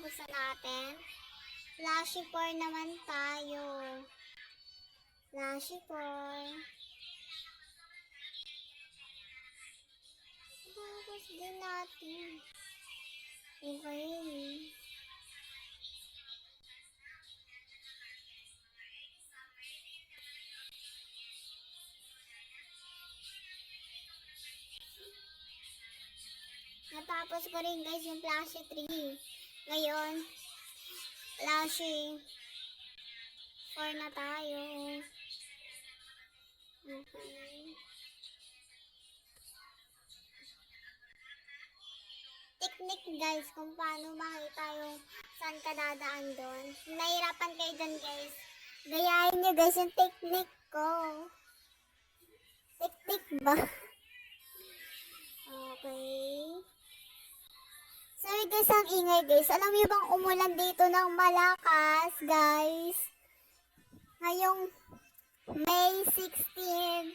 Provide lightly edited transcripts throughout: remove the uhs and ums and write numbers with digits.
natapos na natin. Flashy 4 naman tayo. Flashy 4. Tapos din natin. Okay. Natapos ko rin guys yung Flashy 3. Ngayon, Flashy 4 na tayo. Okay. Technique guys kung paano makita yung saan ka dadaan doon. Nahirapan kayo dyan guys. Gayahin nyo guys yung technique ko. Technique ba? Okay. Sorry guys, ang ingay guys. Alam niyo bang umulan dito ng malakas guys? Ngayong May 16.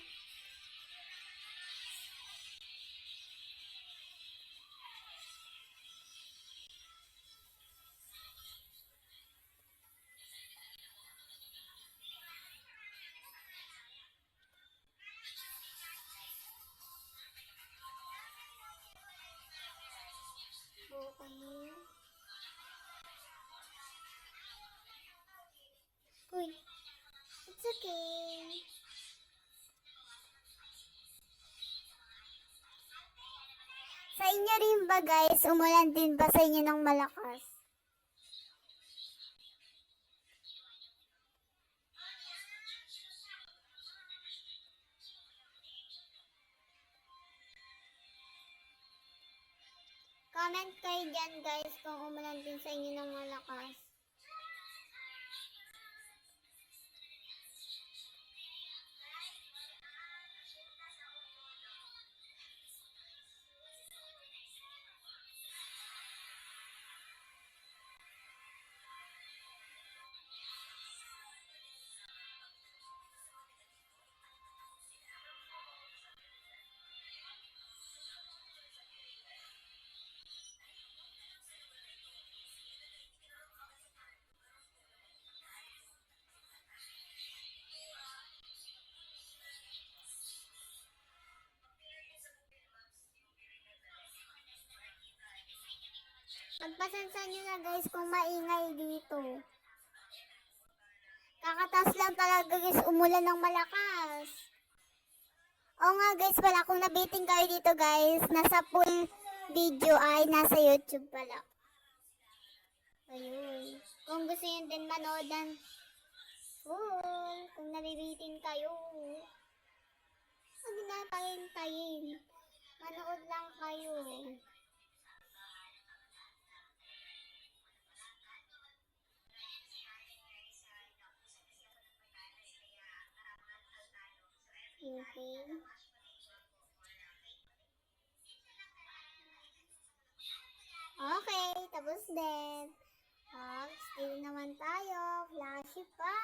Okay. Uy, it's okay. Sa inyo rin ba guys, umulan din ba sa inyo ng malakas? Comment kayo dyan guys kung umulan din sa inyo ng malakas. Pagpasensya nyo na guys kung maingay dito. Kakatas lang talaga guys, umulan ng malakas. Oo nga guys, pala kung nabiting kayo dito guys, nasa full video ay nasa YouTube pala. Ayun. Kung gusto nyo din manood ng full, kung nabibitin kayo, huwag na pahintayin. Manood lang kayo. Okay. Okay, tapos din. Still naman tayo. Flashy pa.